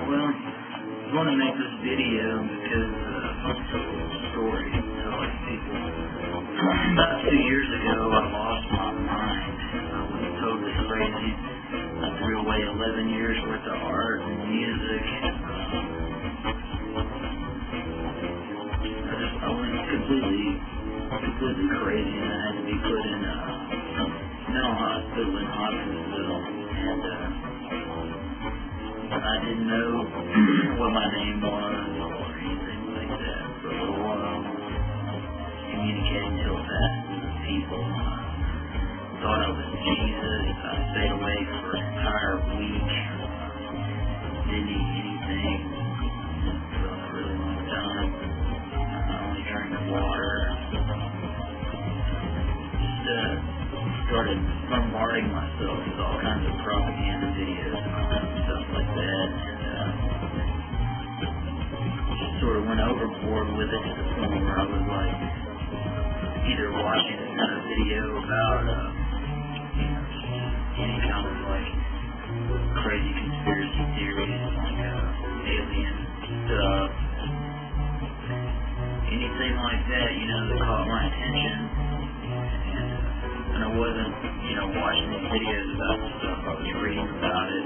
Well, I want to make this video because I'm told a story to like people. About 2 years ago, I lost my mind. I was totally crazy. I threw away 11 years worth of art and music. I went completely crazy, and I had to be put in a mental hospital in Hodgenville, and I didn't know what my name was or anything like that for a little while. Communicating telepathy with people. Thought I was Jesus. I stayed awake for an entire week. Didn't eat anything for a really long time. I only drank water. Just started bombarding myself with all kinds of propaganda videos and stuff like that, and just sort of went overboard with it to the point where I was like either watching another video about any kind of like crazy conspiracy theories, like alien stuff, anything like that, that caught my attention. And I wasn't, watching these videos about the stuff. I was reading about it,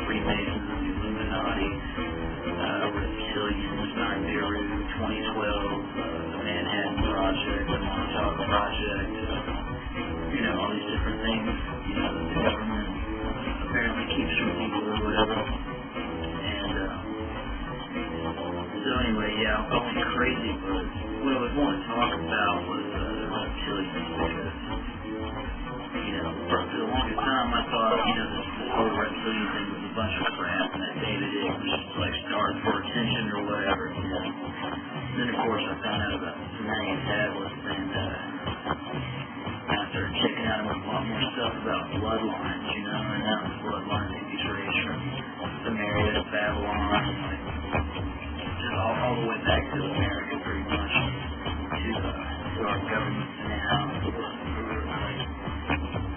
Freemasons, the Illuminati, reptilians, Nibiru, 2012, the Manhattan Project, the Montauk Project, all these different things, that the government apparently keeps from people or whatever. And, so anyway, yeah, I went crazy, but what I was wanting to talk about was the reptilians, because, for the longest time I thought, this whole reptilian thing was a bunch of crap, and that David Icke was just like starved for attention or whatever, Then of course I found out about the Sumerian tablets, and I started checking out a lot more stuff about bloodlines, and that was bloodlines that you trace from Sumeria to Babylon, like, just all the way back to America, pretty much, to our governments now,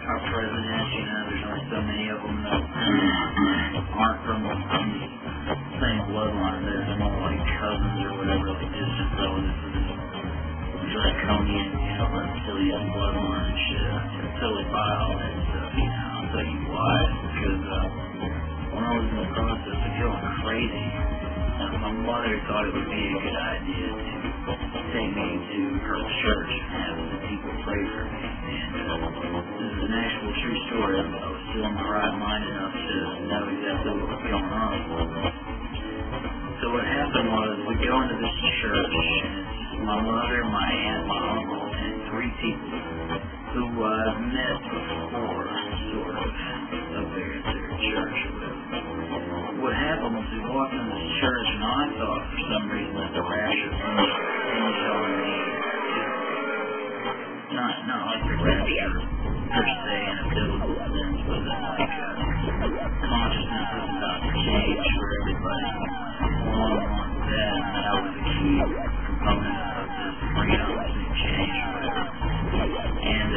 our presidents, there's only so many of them that aren't from the same bloodline. They're more like cousins or whatever, like distant relatives of this draconian, reptilian bloodline and shit. It's totally vile and stuff, I'll tell you why. Because when I was in the process of going crazy, my mother thought it would be a good idea to take me to her church and have some people pray for me. And this is an actual true story. I was still in my right mind enough to know exactly what was going on. So what happened was, we go into this church, and it's my mother, my aunt, my uncle, and 3 people who I've met before, sort of, up there at their church or whatever. What happened was, we walked in this church, and I thought for some reason that the rapture was on me. Not like the rapture per se in a biblical sense, but that like consciousness is about to change for everybody. Along with that, and that was a key component of this freedom to change or whatever. And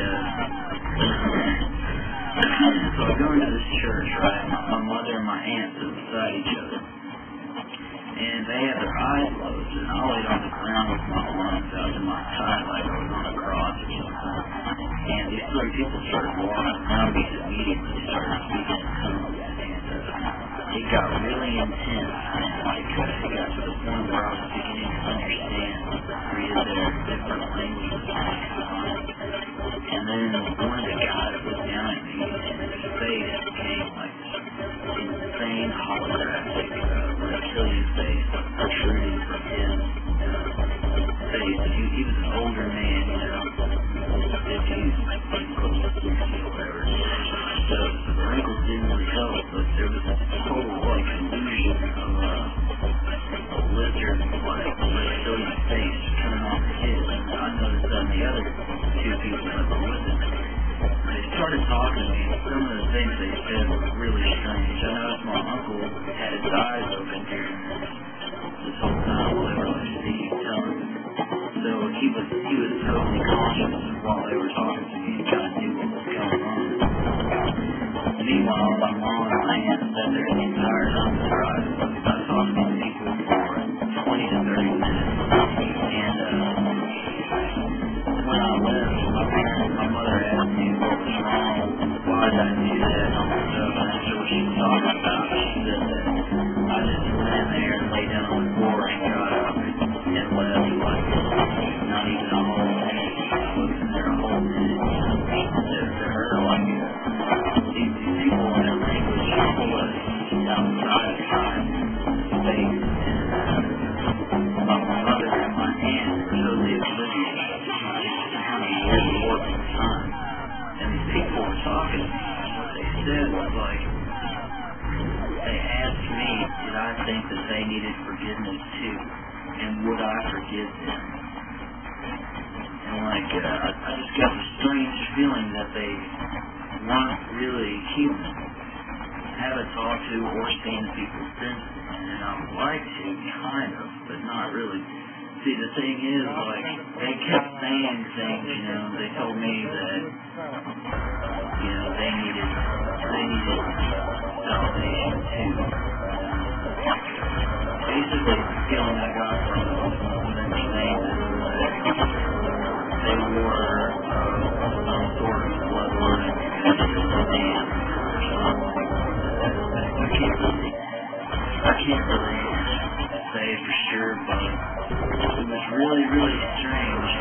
so I go into this church, right? My mother and my aunt sit beside each other, and they had their eyes closed, and I laid on the ground with my arms out to my side like I was on a cross or something. And these 3 people started walking around me immediately. They started speaking in tongues, and it got really intense, and it got to the point where I was beginning to understand 3 of their different languages. And then one of the guys looked down at me, and his face became like this insane holographic reptilian face protruding from his face. He was an older man, 50s, close to 60 or whatever. So the wrinkles didn't really help, but there was this total illusion of a lizard reptilian face coming off of his. And I noticed on the other 2 people that were with him, they started talking to me, and some of the things they said were really strange. I noticed my uncle had his eyes open during this whole time while they were speaking tongues. So he was totally conscious while they were talking to me and kind of knew what was going on. Meanwhile, my mom and my aunt sat there the entire entire time was driving. I talked to people for 20 to 30 minutes. And when I left, my mother asked me what was wrong, why did I do that, and all that stuff. And after what she was talking about, she said that I just went in there and laid down on the floor and got up and left, like, not even a whole minute. I wasn't there a whole minute. To her, like, these people in their language pull us outside of time and space. And my mother and my aunt were totally oblivious to how we're warping time. And these people were talking to me. What they said was like, they asked me, did I think that they needed forgiveness too? And would I forgive them? And like, I just got the strange feeling that they weren't really human. I haven't talked to or seen people since then, and I would like to, kind of, but not really. See, the thing is, like, they kept saying things, you know, they told me that, you know, they needed salvation too. Basically, the feeling I got from them saying this was that they were some sort of bloodline connection to man or something. I can't really say for sure, but it was really, really strange.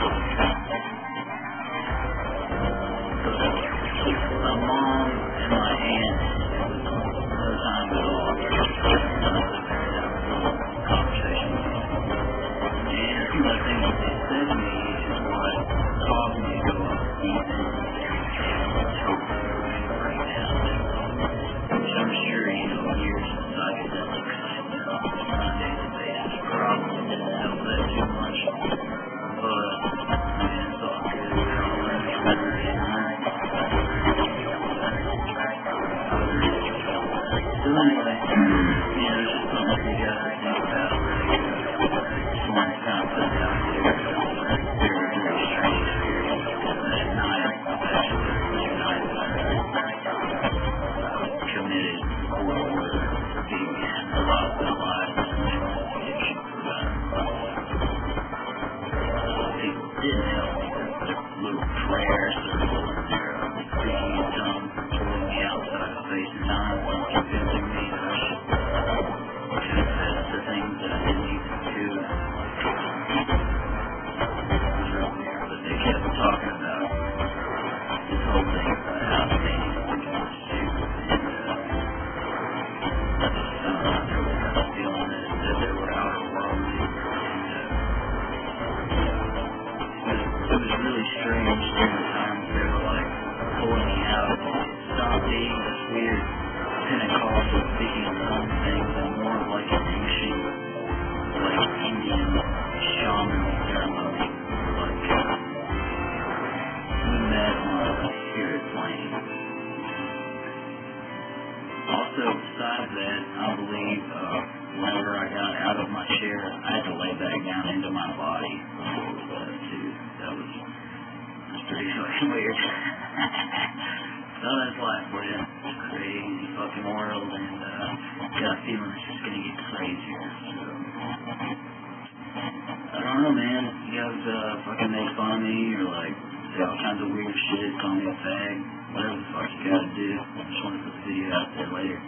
But my mom and my aunt, no time at all. Conversation with them. And some of the things that they said to me is what caused me to go up deep into and totally right now. Which I'm sure, you know, years of psychedelics and on a daily basis probably didn't help that too much. But, man, it's all good. We're all learning from every time. So anyway, you know, it's just something for you guys to think about. Just want to kind of put it out there. Very, very strange experience. That night, especially, the night that I committed or being a lot of my life in addiction for that. People didn't help me with their little prayer circle and their freaky tongue pulling me outside of space and time and convincing me that I should confess the things that I didn't even do. But they kept talking about this whole thing about how they needed forgiveness too. And I really got the feeling that they were outer worldly. And it was really strange during the times they were like pulling me out. Stop being this weird Pentecostal speaking in tongues things and more of like an ancient, like Indian shaman ceremony. Like we met on a spirit plane. Also, besides that, I believe whenever I got out of my chair, I had to lay back down into my body a little bit too. That was pretty fucking weird. So that's life for you. It's a crazy fucking world, and got a feeling it's just gonna get crazier. So I don't know, man. You guys fucking make fun of me or like say all kinds of weird shit, call me a fag, whatever the fuck you gotta do. I just want to put the video out there later.